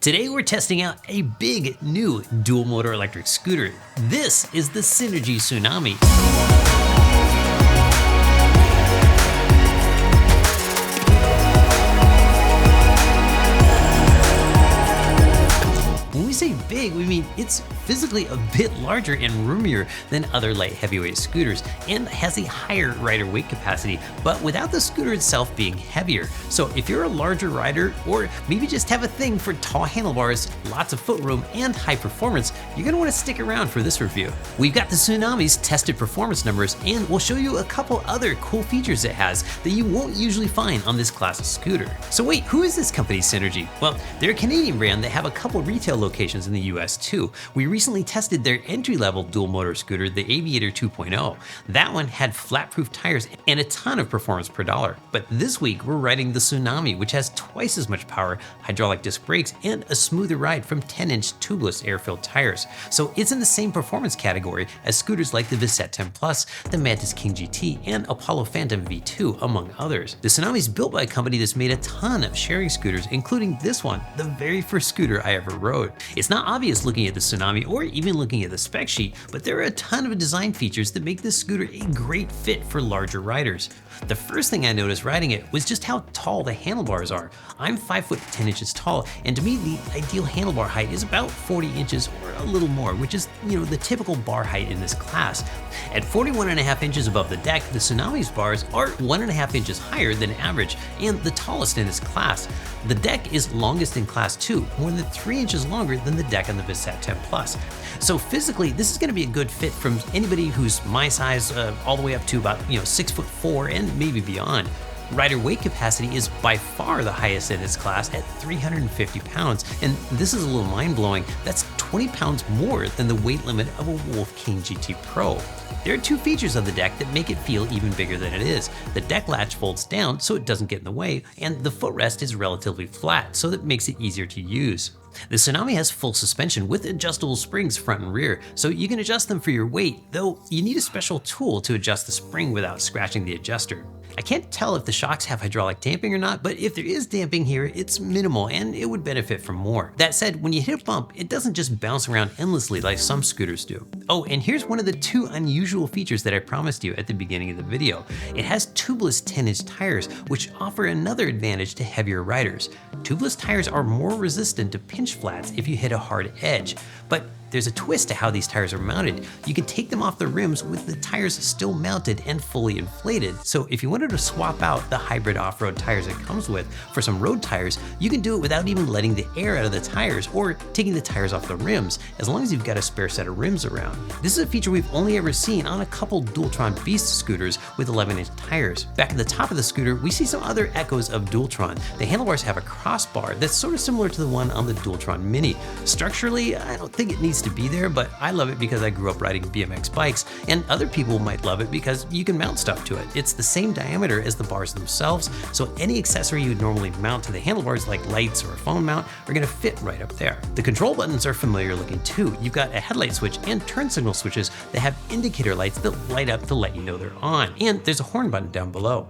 Today we're testing out a big new dual motor electric scooter. This is the Synergy Tsunami. When we say big, we mean it's physically a bit larger and roomier than other light heavyweight scooters and has a higher rider weight capacity, but without the scooter itself being heavier. So if you're a larger rider, or maybe just have a thing for tall handlebars, lots of foot room, and high performance, you're gonna wanna stick around for this review. We've got the Tsunami's tested performance numbers, and we'll show you a couple other cool features it has that you won't usually find on this class of scooter. So wait, who is this company, Synergy? Well, they're a Canadian brand that have a couple retail locations in the US too. We recently tested their entry-level dual motor scooter, the Aviator 2.0. That one had flat-proof tires and a ton of performance per dollar. But this week we're riding the Tsunami, which has twice as much power, hydraulic disc brakes, and a smoother ride from 10-inch tubeless air-filled tires. So it's in the same performance category as scooters like the Visette 10 Plus, the Mantis King GT, and Apollo Phantom V2, among others. The Tsunami is built by a company that's made a ton of sharing scooters, including this one, the very first scooter I ever rode. It's not obvious looking at the Tsunami or even looking at the spec sheet, but there are a ton of design features that make this scooter a great fit for larger riders. The first thing I noticed riding it was just how tall the handlebars are. I'm 5 foot 10 inches tall, and to me the ideal handlebar height is about 40 inches or a little more, which is, the typical bar height in this class. At 41.5 inches above the deck, the Tsunami's bars are 1.5 inches higher than average and the tallest in this class. The deck is longest in class 2, more than 3 inches longer than the deck on the Visette 10 Plus. So physically, this is going to be a good fit from anybody who's my size, all the way up to about 6'4" and maybe beyond. Rider weight capacity is by far the highest in its class at 350 pounds, and this is a little mind-blowing. That's 20 pounds more than the weight limit of a Wolf King GT Pro. There are two features of the deck that make it feel even bigger than it is. The deck latch folds down so it doesn't get in the way, and the footrest is relatively flat, so that makes it easier to use. The Tsunami has full suspension with adjustable springs front and rear, so you can adjust them for your weight, though you need a special tool to adjust the spring without scratching the adjuster. I can't tell if the shocks have hydraulic damping or not, but if there is damping here, it's minimal and it would benefit from more. That said, when you hit a bump, it doesn't just bounce around endlessly like some scooters do. Oh, and here's one of the two unusual features that I promised you at the beginning of the video. It has tubeless 10-inch tires, which offer another advantage to heavier riders. Tubeless tires are more resistant to pinch flats if you hit a hard edge, but there's a twist to how these tires are mounted. You can take them off the rims with the tires still mounted and fully inflated. So if you wanted to swap out the hybrid off-road tires it comes with for some road tires, you can do it without even letting the air out of the tires or taking the tires off the rims, as long as you've got a spare set of rims around. This is a feature we've only ever seen on a couple Dualtron Beast scooters with 11-inch tires. Back at the top of the scooter, we see some other echoes of Dualtron. The handlebars have a crossbar that's sort of similar to the one on the Dualtron Mini. Structurally, I don't think it needs to be there, but I love it because I grew up riding BMX bikes, and other people might love it because you can mount stuff to it. It's the same diameter as the bars themselves, so any accessory you would normally mount to the handlebars like lights or a phone mount are going to fit right up there. The control buttons are familiar looking too. You've got a headlight switch and turn signal switches that have indicator lights that light up to let you know they're on, and there's a horn button down below.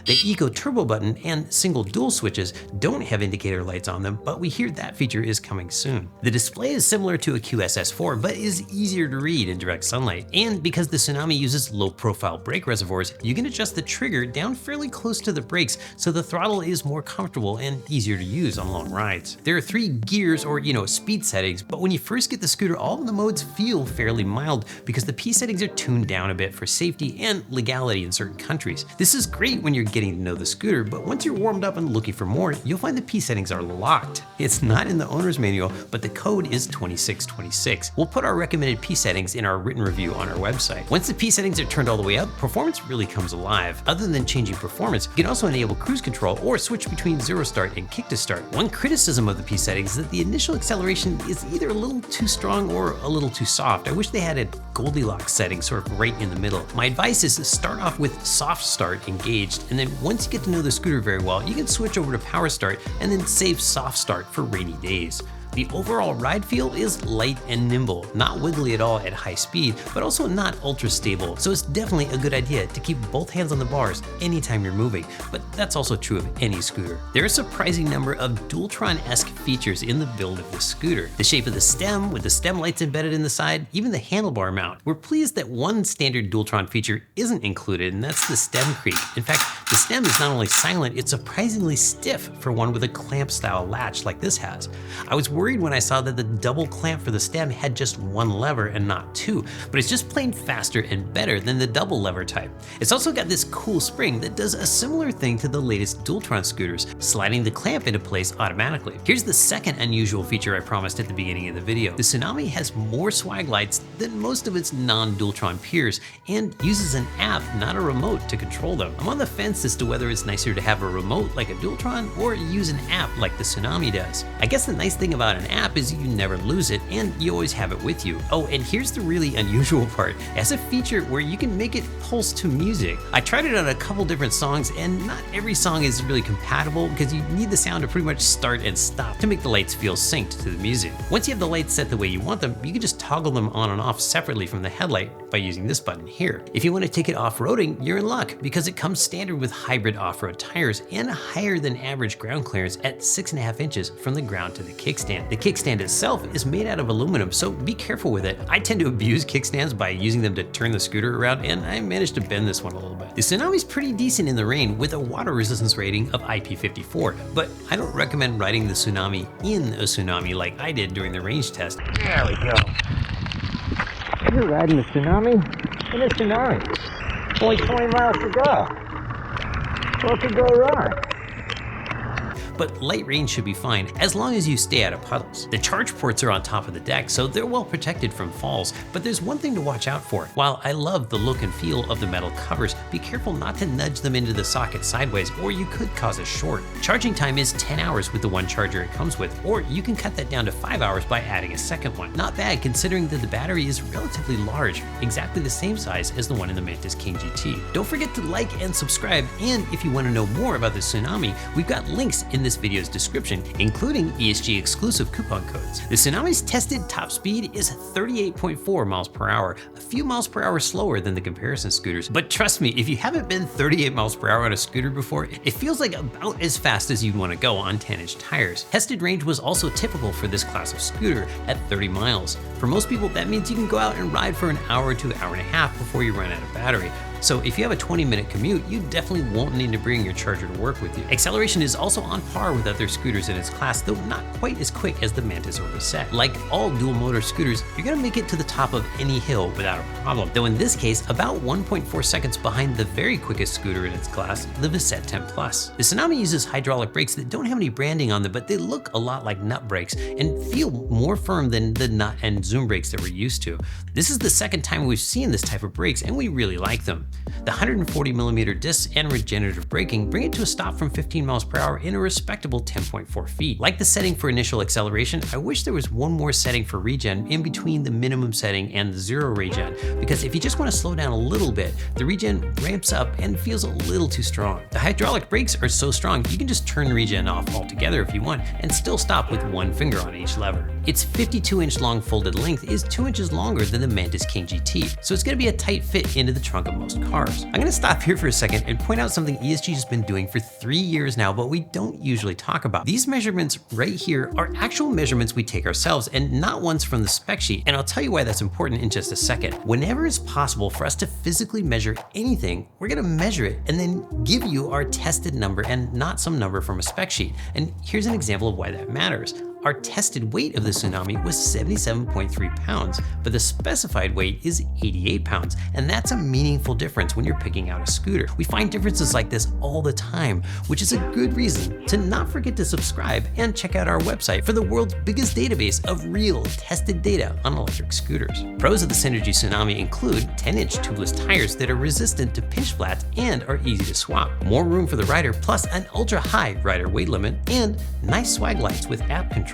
The Eco Turbo button and single dual switches don't have indicator lights on them, but we hear that feature is coming soon. The display is similar to a QSS4, but is easier to read in direct sunlight. And because the Tsunami uses low-profile brake reservoirs, you can adjust the trigger down fairly close to the brakes, so the throttle is more comfortable and easier to use on long rides. There are 3 gears or, speed settings, but when you first get the scooter, all of the modes feel fairly mild because the P settings are tuned down a bit for safety and legality in certain countries. This is great when you're getting to know the scooter, but once you're warmed up and looking for more, you'll find the P settings are locked. It's not in the owner's manual, but the code is 2626. We'll put our recommended P settings in our written review on our website. Once the P settings are turned all the way up, performance really comes alive. Other than changing performance, you can also enable cruise control or switch between zero start and kick to start. One criticism of the P settings is that the initial acceleration is either a little too strong or a little too soft. I wish they had a Goldilocks setting sort of right in the middle. My advice is to start off with soft start engaged, and then once you get to know the scooter very well, you can switch over to power start and then save soft start for rainy days. The overall ride feel is light and nimble, not wiggly at all at high speed, but also not ultra stable, so it's definitely a good idea to keep both hands on the bars anytime you're moving, but that's also true of any scooter. There are a surprising number of Dualtron-esque features in the build of this scooter. The shape of the stem, with the stem lights embedded in the side, even the handlebar mount. We're pleased that one standard Dualtron feature isn't included, and that's the stem creak. In fact, the stem is not only silent, it's surprisingly stiff for one with a clamp-style latch like this has. I was worried when I saw that the double clamp for the stem had just one lever and not two, but it's just plain faster and better than the double lever type. It's also got this cool spring that does a similar thing to the latest Dualtron scooters, sliding the clamp into place automatically. Here's the second unusual feature I promised at the beginning of the video. The Tsunami has more swag lights than most of its non-Dualtron peers and uses an app, not a remote, to control them. I'm on the fence as to whether it's nicer to have a remote like a Dualtron or use an app like the Tsunami does. I guess the nice thing about an app is you never lose it and you always have it with you. Oh, and here's the really unusual part. It has a feature where you can make it pulse to music. I tried it on a couple different songs and not every song is really compatible because you need the sound to pretty much start and stop to make the lights feel synced to the music. Once you have the lights set the way you want them, you can just toggle them on and off separately from the headlight by using this button here. If you want to take it off-roading, you're in luck because it comes standard with hybrid off-road tires and higher than average ground clearance at 6.5 inches from the ground to the kickstand. The kickstand itself is made out of aluminum, so be careful with it. I tend to abuse kickstands by using them to turn the scooter around, and I managed to bend this one a little bit. The Tsunami's pretty decent in the rain with a water resistance rating of IP54, but I don't recommend riding the Tsunami in a Tsunami like I did during the range test. There we go. You're riding the Tsunami in a Tsunami. Only 20 miles to go. What could go wrong? But light rain should be fine as long as you stay out of puddles. The charge ports are on top of the deck, so they're well protected from falls, but there's one thing to watch out for. While I love the look and feel of the metal covers, be careful not to nudge them into the socket sideways or you could cause a short. Charging time is 10 hours with the one charger it comes with, or you can cut that down to 5 hours by adding a second one. Not bad considering that the battery is relatively large, exactly the same size as the one in the Mantis King GT. Don't forget to like and subscribe, and if you want to know more about the Tsunami, we've got links in this video's description, including ESG exclusive coupon codes. The Tsunami's tested top speed is 38.4 miles per hour, a few miles per hour slower than the comparison scooters. But trust me, if you haven't been 38 miles per hour on a scooter before, it feels like about as fast as you'd want to go on 10-inch tires. Tested range was also typical for this class of scooter at 30 miles. For most people, that means you can go out and ride for an hour to an hour and a half before you run out of battery. So if you have a 20-minute commute, you definitely won't need to bring your charger to work with you. Acceleration is also on par with other scooters in its class, though not quite as quick as the Mantis or Visette. Like all dual motor scooters, you're gonna make it to the top of any hill without a problem, though in this case, about 1.4 seconds behind the very quickest scooter in its class, the Visette 10 Plus. The Tsunami uses hydraulic brakes that don't have any branding on them, but they look a lot like nut brakes and feel more firm than the nut and zoom brakes that we're used to. This is the second time we've seen this type of brakes, and we really like them. The 140mm discs and regenerative braking bring it to a stop from 15 miles per hour in a respectable 10.4 feet. Like the setting for initial acceleration, I wish there was one more setting for regen in between the minimum setting and the zero regen, because if you just want to slow down a little bit, the regen ramps up and feels a little too strong. The hydraulic brakes are so strong you can just turn regen off altogether if you want and still stop with one finger on each lever. Its 52-inch long folded length is 2 inches longer than the Mantis King GT, so it's going to be a tight fit into the trunk of most cars. I'm going to stop here for a second and point out something ESG has been doing for 3 years now, but we don't usually talk about. These measurements right here are actual measurements we take ourselves and not ones from the spec sheet, and I'll tell you why that's important in just a second. Whenever it's possible for us to physically measure anything, we're going to measure it and then give you our tested number and not some number from a spec sheet. And here's an example of why that matters. Our tested weight of the Tsunami was 77.3 pounds, but the specified weight is 88 pounds, and that's a meaningful difference when you're picking out a scooter. We find differences like this all the time, which is a good reason to not forget to subscribe and check out our website for the world's biggest database of real tested data on electric scooters. Pros of the Synergy Tsunami include 10-inch tubeless tires that are resistant to pinch flats and are easy to swap, more room for the rider plus an ultra-high rider weight limit, and nice swag lights with app control.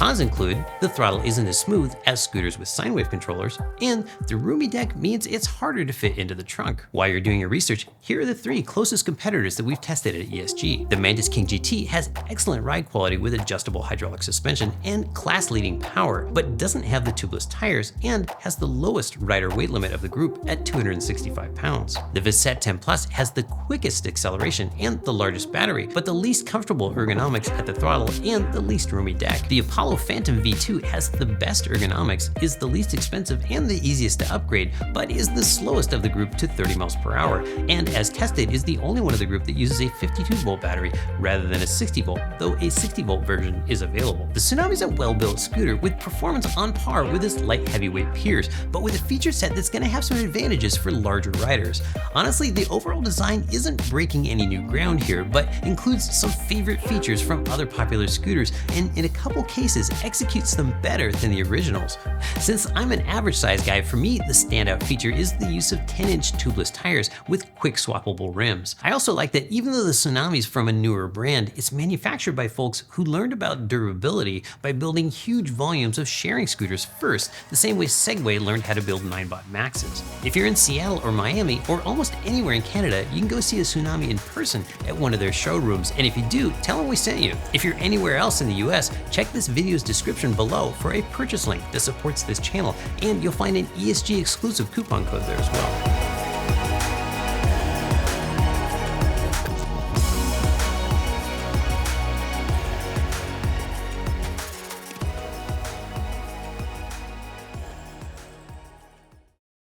Cons include the throttle isn't as smooth as scooters with sine wave controllers, and the roomy deck means it's harder to fit into the trunk. While you're doing your research, here are the 3 closest competitors that we've tested at ESG. The Mantis King GT has excellent ride quality with adjustable hydraulic suspension and class-leading power, but doesn't have the tubeless tires and has the lowest rider weight limit of the group at 265 pounds. The Visette 10 Plus has the quickest acceleration and the largest battery, but the least comfortable ergonomics at the throttle and the least roomy deck. The Apollo Phantom V2 has the best ergonomics, is the least expensive and the easiest to upgrade, but is the slowest of the group to 30 miles per hour, and as tested is the only one of the group that uses a 52-volt battery rather than a 60-volt, though a 60-volt version is available. The Tsunami is a well-built scooter with performance on par with its light heavyweight peers, but with a feature set that's going to have some advantages for larger riders. Honestly, the overall design isn't breaking any new ground here, but includes some favorite features from other popular scooters, and in a couple cases executes them better than the originals. Since I'm an average size guy, for me the standout feature is the use of 10-inch tubeless tires with quick swappable rims. I also like that even though the Tsunami is from a newer brand, it's manufactured by folks who learned about durability by building huge volumes of sharing scooters first, the same way Segway learned how to build Ninebot Maxes. If you're in Seattle or Miami or almost anywhere in Canada, you can go see a Tsunami in person at one of their showrooms, and if you do, tell them we sent you. If you're anywhere else in the US, check this video's description below for a purchase link that supports this channel, and you'll find an ESG exclusive coupon code there as well.